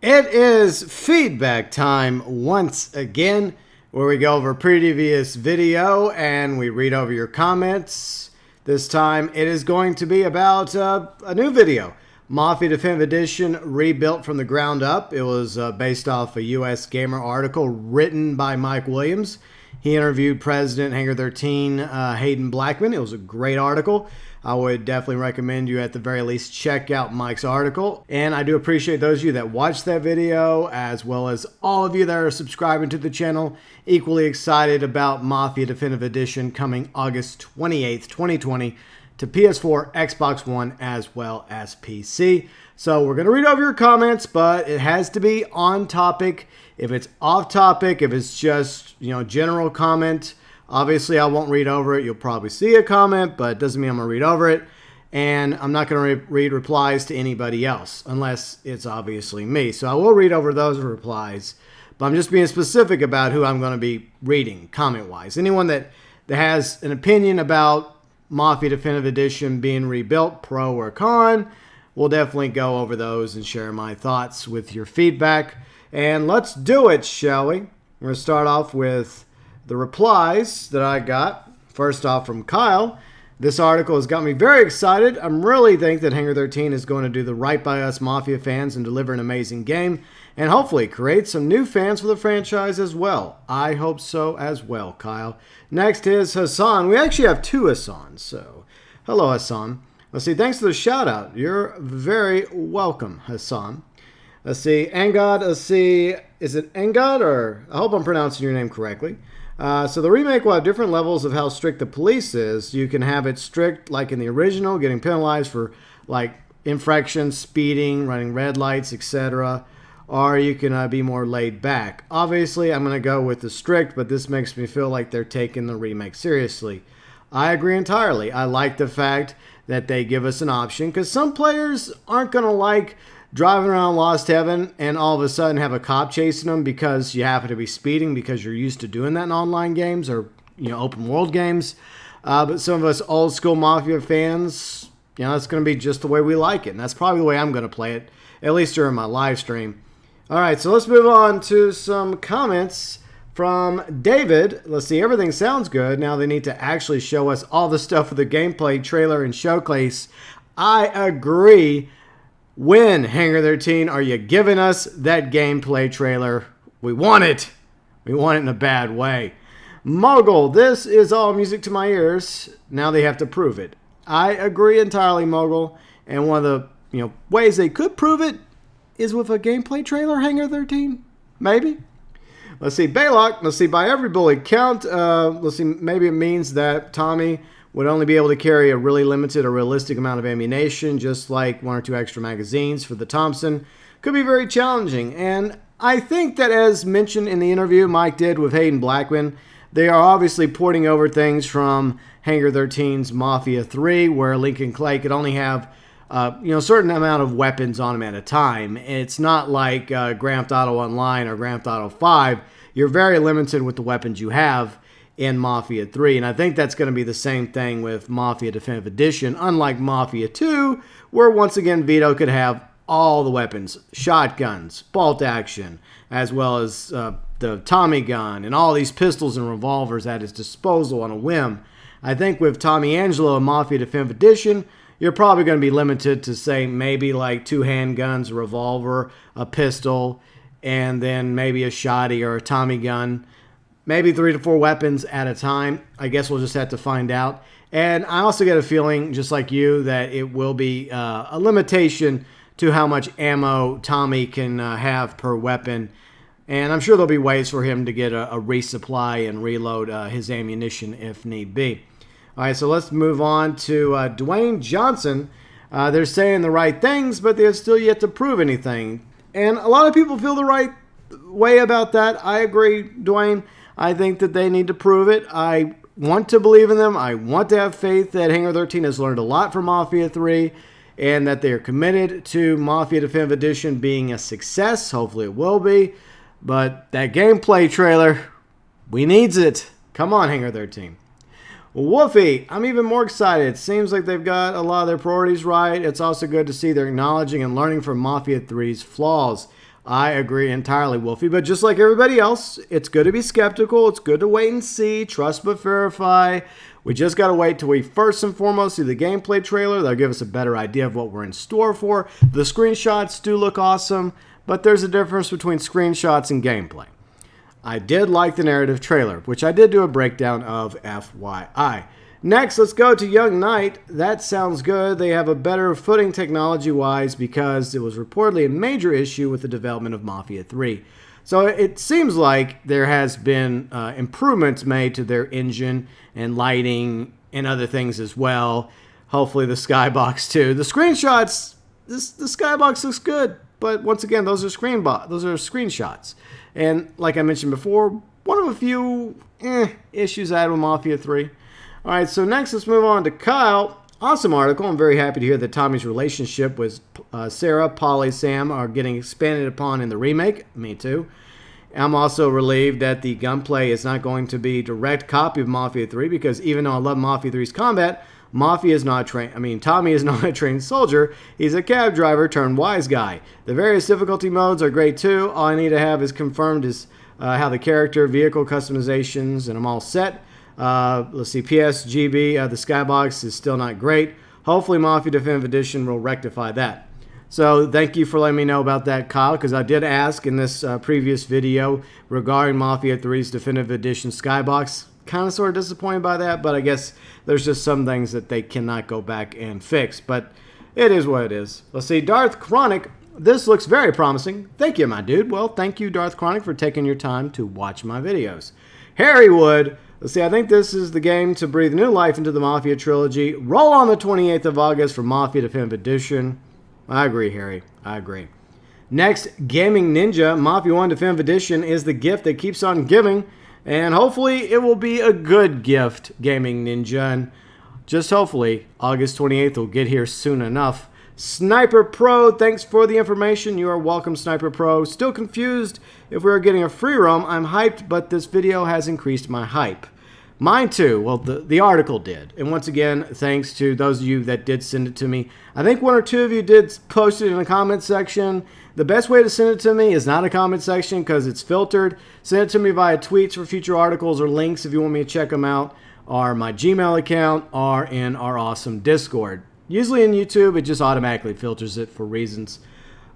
It is feedback time once again, where we go over a previous video and we read over your comments. This time it is going to be about a new video, Mafia Definitive Edition rebuilt from the ground up. It was based off a US Gamer article written by Mike Williams. He interviewed President Hangar 13 Hayden Blackman. It was a great article. I would definitely recommend you at the very least check out Mike's article. And I do appreciate those of you that watched that video, as well as all of you that are subscribing to the channel. Equally excited about Mafia Definitive Edition coming August 28th, 2020 to PS4, Xbox One, as well as PC. So we're going to read over your comments, but it has to be on topic. If it's off topic, if it's just, general comment, obviously I won't read over it. You'll probably see a comment, but it doesn't mean I'm going to read over it. And I'm not going to read replies to anybody else, unless it's obviously me. So I will read over those replies, but I'm just being specific about who I'm going to be reading comment-wise. Anyone that has an opinion about Mafia Definitive Edition being rebuilt, pro or con, we'll definitely go over those and share my thoughts with your feedback. And let's do it, shall we? We're going to start off with the replies that I got. First off from Kyle. This article has got me very excited. I really think that Hangar 13 is going to do the right by us Mafia fans and deliver an amazing game, and hopefully create some new fans for the franchise as well. I hope so as well, Kyle. Next is Hassan. We actually have two Hassans, so hello, Hassan. Let's see, thanks for the shout out. You're very welcome, Hassan. Let's see, Engad, let's see, is it Engad, or I hope I'm pronouncing your name correctly. So the remake will have different levels of how strict the police is. You can have it strict like in the original, getting penalized for like infractions, speeding, running red lights, etc. Or you can be more laid back. Obviously, I'm going to go with the strict, but this makes me feel like they're taking the remake seriously. I agree entirely. I like the fact that they give us an option, because some players aren't going to like driving around Lost Heaven and all of a sudden have a cop chasing them because you happen to be speeding because you're used to doing that in online games or open world games. But some of us old school Mafia fans, it's going to be just the way we like it. And that's probably the way I'm going to play it, at least during my live stream. All right, so let's move on to some comments from David. Let's see, everything sounds good. Now they need to actually show us all the stuff with the gameplay trailer and showcase. I agree. When, Hangar 13, are you giving us that gameplay trailer? We want it. We want it in a bad way. Mogul, this is all music to my ears. Now they have to prove it. I agree entirely, Mogul. And one of the ways they could prove it is with a gameplay trailer, Hangar 13. Maybe. Let's see, Baylock. Let's see, by every bullet count, let's see, maybe it means that Tommy would only be able to carry a really limited or realistic amount of ammunition, just like one or two extra magazines for the Thompson. Could be very challenging. And I think that, as mentioned in the interview Mike did with Hayden Blackman, they are obviously porting over things from Hangar 13's Mafia 3, where Lincoln Clay could only have a certain amount of weapons on him at a time. It's not like Grand Theft Auto Online or Grand Theft Auto 5. You're very limited with the weapons you have in Mafia 3, and I think that's going to be the same thing with Mafia Definitive Edition, unlike Mafia 2, where once again Vito could have all the weapons, shotguns, bolt action, as well as the Tommy gun, and all these pistols and revolvers at his disposal on a whim. I think with Tommy Angelo and Mafia Definitive Edition, you're probably going to be limited to, say, maybe like 2 handguns, a revolver, a pistol, and then maybe a shotty or a Tommy gun. Maybe 3 to 4 weapons at a time. I guess we'll just have to find out. And I also get a feeling, just like you, that it will be a limitation to how much ammo Tommy can have per weapon. And I'm sure there'll be ways for him to get a resupply and reload his ammunition if need be. All right, so let's move on to Duane Johnson. They're saying the right things, but they're still yet to prove anything. And a lot of people feel the right way about that. I agree, Duane. I think that they need to prove it. I want to believe in them. I want to have faith that Hangar 13 has learned a lot from Mafia 3 and that they are committed to Mafia Definitive Edition being a success. Hopefully it will be. But that gameplay trailer, we needs it. Come on, Hangar 13. Woofy, I'm even more excited. It seems like they've got a lot of their priorities right. It's also good to see they're acknowledging and learning from Mafia 3's flaws. I agree entirely, Wolfie. But just like everybody else, it's good to be skeptical. It's good to wait and see. Trust but verify. We just got to wait till we first and foremost see the gameplay trailer. That'll give us a better idea of what we're in store for. The screenshots do look awesome, but there's a difference between screenshots and gameplay. I did like the narrative trailer, which I did do a breakdown of, FYI. Next, let's go to Young Knight. That sounds good. They have a better footing technology-wise because it was reportedly a major issue with the development of Mafia 3. So it seems like there has been improvements made to their engine and lighting and other things as well. Hopefully the skybox too. The screenshots, the skybox looks good, but once again, those are screenshots. And like I mentioned before, one of a few issues I had with Mafia 3. All right, so next let's move on to Kyle. Awesome article. I'm very happy to hear that Tommy's relationship with Sarah, Polly, Sam are getting expanded upon in the remake. Me too. I'm also relieved that the gunplay is not going to be a direct copy of Mafia 3 because even though I love Mafia 3's combat, Tommy is not a trained soldier. He's a cab driver turned wise guy. The various difficulty modes are great too. All I need to have is confirmed is how the character, vehicle customizations, and I'm all set. Let's see, PSGB, the skybox is still not great. Hopefully Mafia Definitive Edition will rectify that. So thank you for letting me know about that, Kyle, because I did ask in this previous video regarding Mafia 3's Definitive Edition skybox. Kind of sort of disappointed by that, but I guess there's just some things that they cannot go back and fix. But it is what it is. Let's see, Darth Chronic. This looks very promising. Thank you, my dude. Well, thank you, Darth Chronic, for taking your time to watch my videos. Harry Wood. Let's see, I think this is the game to breathe new life into the Mafia trilogy. Roll on the 28th of August for Mafia Definitive Edition. I agree, Harry. I agree. Next, Gaming Ninja. Mafia 1 Definitive Edition is the gift that keeps on giving. And hopefully it will be a good gift, Gaming Ninja. And just hopefully, August 28th will get here soon enough. Sniper Pro, thanks for the information. You are welcome, Sniper Pro. Still confused if we are getting a free roam. I'm hyped, but this video has increased my hype. Mine too. Well, the article did. And once again, thanks to those of you that did send it to me. I think one or two of you did post it in the comment section. The best way to send it to me is not a comment section because it's filtered. Send it to me via tweets for future articles or links if you want me to check them out, or my Gmail account, or in our awesome Discord. Usually in YouTube, it just automatically filters it for reasons.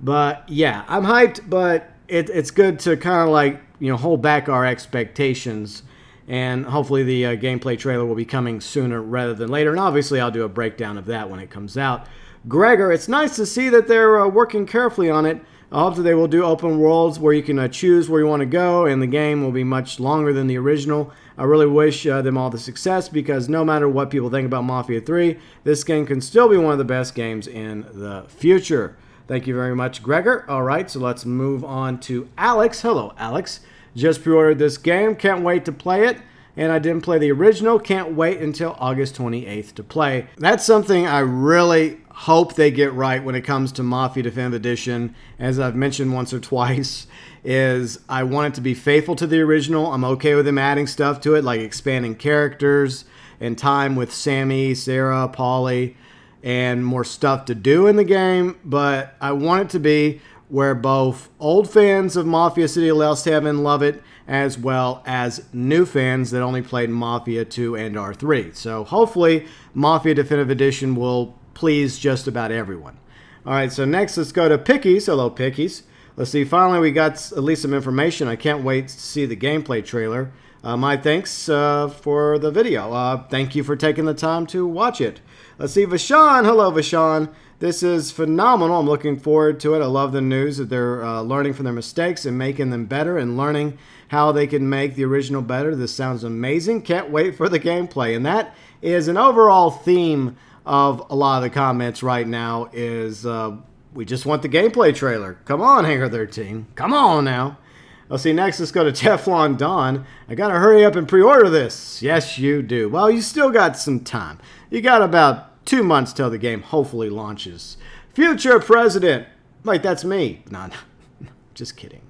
But yeah, I'm hyped, but it's good to kind of like, hold back our expectations. And hopefully the gameplay trailer will be coming sooner rather than later. And obviously I'll do a breakdown of that when it comes out. Gregor, it's nice to see that they're working carefully on it. I hope that they will do open worlds where you can choose where you want to go, and the game will be much longer than the original. I really wish them all the success because no matter what people think about Mafia 3, this game can still be one of the best games in the future. Thank you very much, Gregor. All right, so let's move on to Alex. Hello, Alex. Just pre-ordered this game. Can't wait to play it. And I didn't play the original. Can't wait until August 28th to play. That's something I really hope they get right when it comes to Mafia Definitive Edition. As I've mentioned once or twice, is I want it to be faithful to the original. I'm okay with them adding stuff to it, like expanding characters and time with Sammy, Sarah, Polly, and more stuff to do in the game. But I want it to be where both old fans of Mafia City of Lost Heaven love it, as well as new fans that only played Mafia 2 and R3. So hopefully Mafia Definitive Edition will please just about everyone. All right, so next let's go to Pickies. Hello, Pickies. Let's see, finally we got at least some information. I can't wait to see the gameplay trailer. My thanks for the video. Thank you for taking the time to watch it. Let's see, Vashon. Hello, Vashon. This is phenomenal. I'm looking forward to it. I love the news that they're learning from their mistakes and making them better and learning how they can make the original better. This sounds amazing. Can't wait for the gameplay. And that is an overall theme of a lot of the comments right now is we just want the gameplay trailer. Come on, Hangar 13. Come on now. Let's see, next let's go to Teflon Dawn. I got to hurry up and pre-order this. Yes, you do. Well, you still got some time. You got about 2 months till the game hopefully launches. Future President. Wait, that's me. No, just kidding.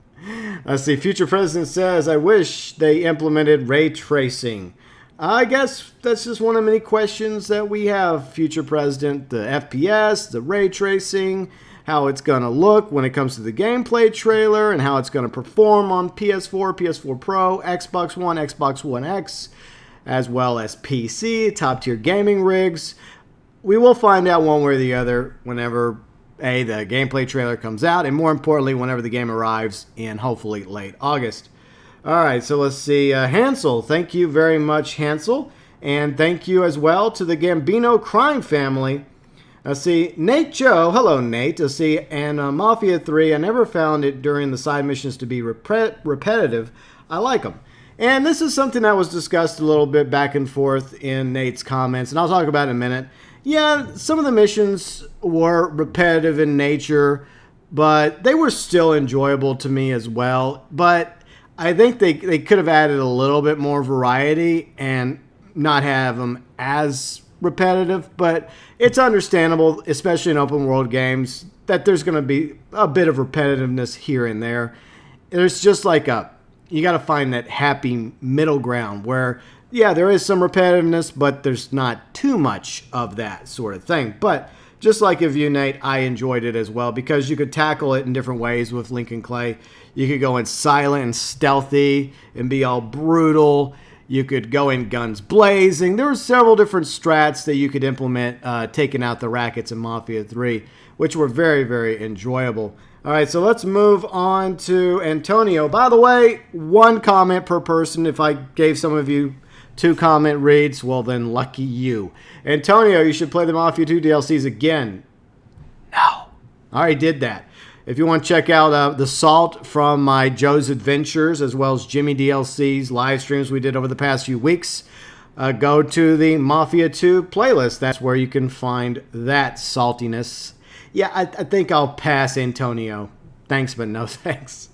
Let's see, Future President says, I wish they implemented ray tracing. I guess that's just one of many questions that we have, Future President. The FPS, the ray tracing, how it's going to look when it comes to the gameplay trailer and how it's going to perform on PS4, PS4 Pro, Xbox One, Xbox One X, as well as PC, top-tier gaming rigs. We will find out one way or the other whenever the gameplay trailer comes out, and more importantly, whenever the game arrives in hopefully late August. All right, so let's see. Hansol, thank you very much, Hansol. And thank you as well to the Gambino crime family. Let's see, Nate Joe, hello Nate. Let's see, and Mafia 3, I never found it during the side missions to be repetitive. I like them. And this is something that was discussed a little bit back and forth in Nate's comments, and I'll talk about it in a minute. Yeah, some of the missions were repetitive in nature, but they were still enjoyable to me as well. But I think they could have added a little bit more variety and not have them as repetitive, but it's understandable, especially in open world games, that there's going to be a bit of repetitiveness here and there. There's just like you got to find that happy middle ground where, yeah, there is some repetitiveness, but there's not too much of that sort of thing. But just like of you, Nate, I enjoyed it as well because you could tackle it in different ways with Link and Clay. You could go in silent and stealthy and be all brutal. You could go in guns blazing. There were several different strats that you could implement taking out the rackets in Mafia 3, which were very, very enjoyable. All right, so let's move on to Antonio. By the way, 1 comment per person. If I gave some of you 2 comment reads, well, then lucky you. Antonio, you should play the Mafia 2 DLCs again. No. I already did that. If you want to check out the Salt from my Joe's Adventures, as well as Jimmy DLC's live streams we did over the past few weeks, go to the Mafia 2 playlist. That's where you can find that saltiness. Yeah, I think I'll pass, Antonio. Thanks, but no thanks.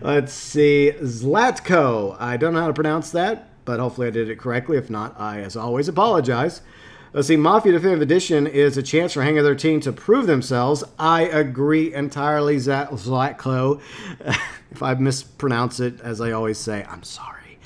Let's see. Zlatko. I don't know how to pronounce that, but hopefully I did it correctly. If not, I, as always, apologize. Let's see, Mafia Definitive Edition is a chance for Hangar 13 to prove themselves. I agree entirely, Zlatko. If I mispronounce it, as I always say, I'm sorry.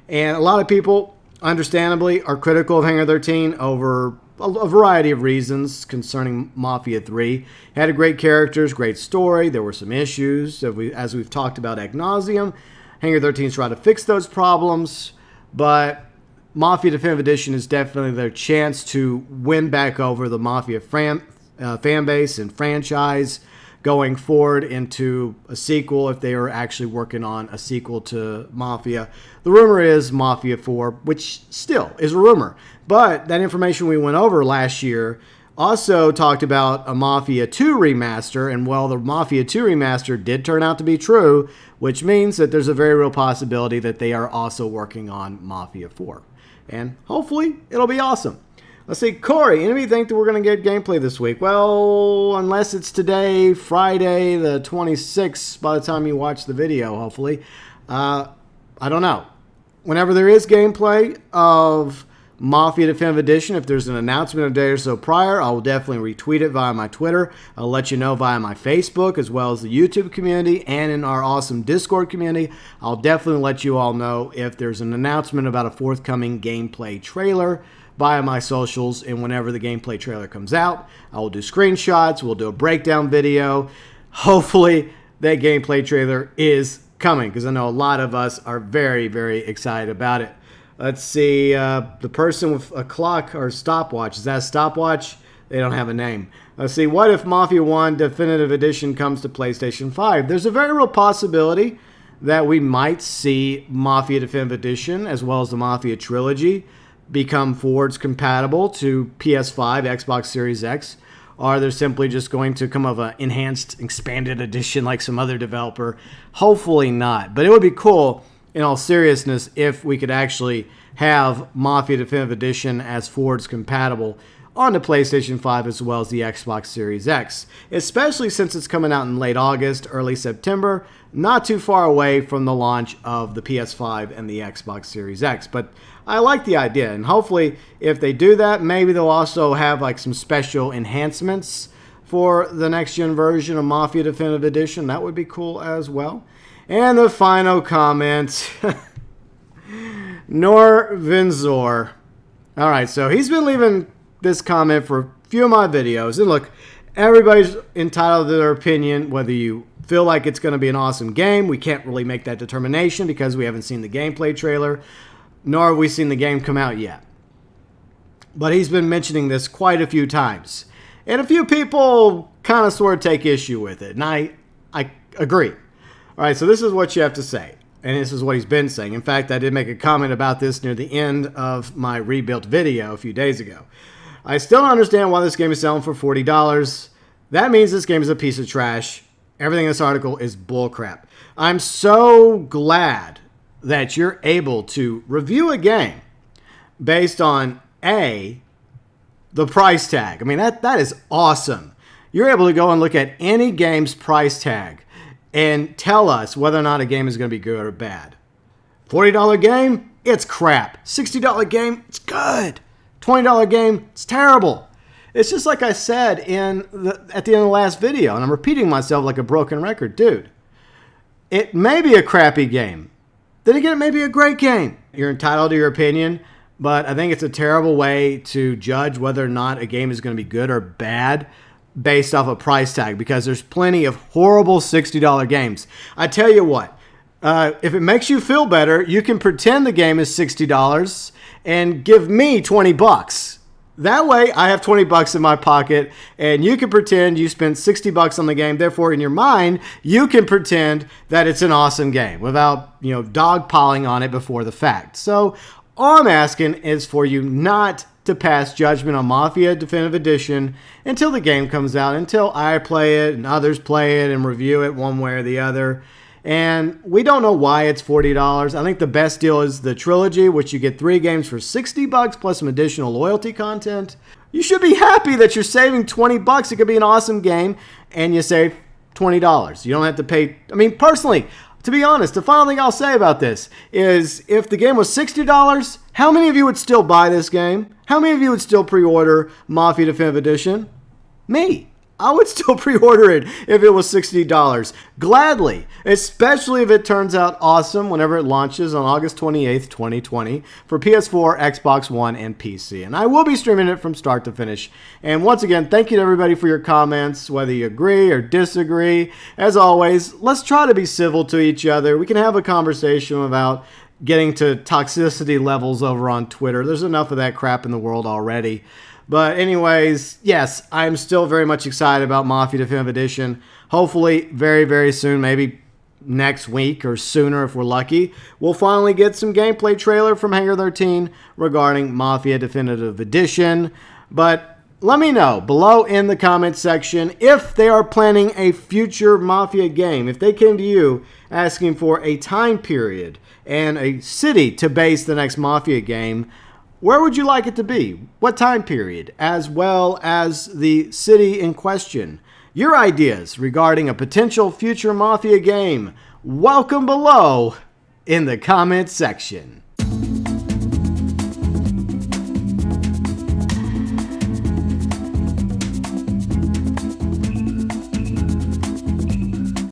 And a lot of people, understandably, are critical of Hangar 13 over a variety of reasons concerning Mafia 3. It had great characters, great story. There were some issues, as we've talked about ad nauseum. Hangar 13's tried to fix those problems, but Mafia Definitive Edition is definitely their chance to win back over the Mafia fan base and franchise going forward into a sequel if they are actually working on a sequel to Mafia. The rumor is Mafia 4, which still is a rumor. But that information we went over last year also talked about a Mafia 2 remaster, and well, the Mafia 2 remaster did turn out to be true, which means that there's a very real possibility that they are also working on Mafia 4. And hopefully, it'll be awesome. Let's see, Corey, anybody think that we're going to get gameplay this week? Well, unless it's today, Friday the 26th, by the time you watch the video, hopefully. I don't know. Whenever there is gameplay of Mafia Definitive Edition, if there's an announcement a day or so prior, I will definitely retweet it via my Twitter. I'll let you know via my Facebook, as well as the YouTube community and in our awesome Discord community. I'll definitely let you all know if there's an announcement about a forthcoming gameplay trailer via my socials, and whenever the gameplay trailer comes out, I will do screenshots, we'll do a breakdown video. Hopefully that gameplay trailer is coming, because I know a lot of us are very, very excited about it. Let's see, the person with a clock or stopwatch, is that a stopwatch? They don't have a name. Let's see, what if Mafia 1 Definitive Edition comes to PlayStation 5? There's a very real possibility that we might see Mafia Definitive Edition, as well as the Mafia Trilogy, become forwards compatible to PS5, Xbox Series X, or they're simply just going to come of an enhanced, expanded edition like some other developer. Hopefully not, but it would be cool, in all seriousness, if we could actually have Mafia Definitive Edition as forwards compatible on the PlayStation 5 as well as the Xbox Series X, especially since it's coming out in late August, early September, not too far away from the launch of the PS5 and the Xbox Series X. But I like the idea, and hopefully if they do that, maybe they'll also have like some special enhancements for the next-gen version of Mafia Definitive Edition. That would be cool as well. And the final comment, Nor Vinzor. All right, so he's been leaving this comment for a few of my videos. And look, Everybody's entitled to their opinion, whether you feel like it's going to be an awesome game. We can't really make that determination because we haven't seen the gameplay trailer, nor have we seen the game come out yet. But he's been mentioning this quite a few times. And a few people kind of sort of take issue with it. And I agree. All right, so this is what you have to say. And this is what he's been saying. In fact, I did make a comment about this near the end of my rebuilt video a few days ago. I still don't understand why this game is selling for $40. That means this game is a piece of trash. Everything in this article is bullcrap. I'm so glad that you're able to review a game based on the price tag. I mean, that is awesome. You're able to go and look at any game's price tag and tell us whether or not a game is going to be good or bad. $40 game, it's crap. $60 game, it's good. $20 game, it's terrible. It's just like I said at the end of the last video, and I'm repeating myself like a broken record. Dude, it may be a crappy game. Then again, it may be a great game. You're entitled to your opinion, but I think it's a terrible way to judge whether or not a game is going to be good or bad based off a price tag, because there's plenty of horrible $60 games. I tell you what, if it makes you feel better, you can pretend the game is $60 and give me $20. That way, I have $20 in my pocket, and you can pretend you spent $60 on the game. Therefore, in your mind, you can pretend that it's an awesome game without, dogpiling on it before the fact. So, all I'm asking is for you not to pass judgment on Mafia Definitive Edition until the game comes out, until I play it and others play it and review it one way or the other. And we don't know why it's $40. I think the best deal is the trilogy, which you get 3 games for $60 plus some additional loyalty content. You should be happy that you're saving $20. It could be an awesome game, and you save $20. You don't have to pay. I mean, personally, to be honest, the final thing I'll say about this is if the game was $60, how many of you would still buy this game? How many of you would still pre-order Mafia Definitive Edition? Me. I would still pre-order it if it was $60. Gladly, especially if it turns out awesome whenever it launches on August 28th, 2020 for PS4, Xbox One, and PC. And I will be streaming it from start to finish. And once again, thank you to everybody for your comments, whether you agree or disagree. As always, let's try to be civil to each other. We can have a conversation about getting to toxicity levels over on Twitter. There's enough of that crap in the world already. But anyways, yes, I'm still very much excited about Mafia Definitive Edition. Hopefully, very, very soon, maybe next week or sooner if we're lucky, we'll finally get some gameplay trailer from Hangar 13 regarding Mafia Definitive Edition. But let me know below in the comments section if they are planning a future Mafia game. If they came to you asking for a time period and a city to base the next Mafia game, where would you like it to be? What time period? As well as the city in question. Your ideas regarding a potential future Mafia game, welcome below in the comments section.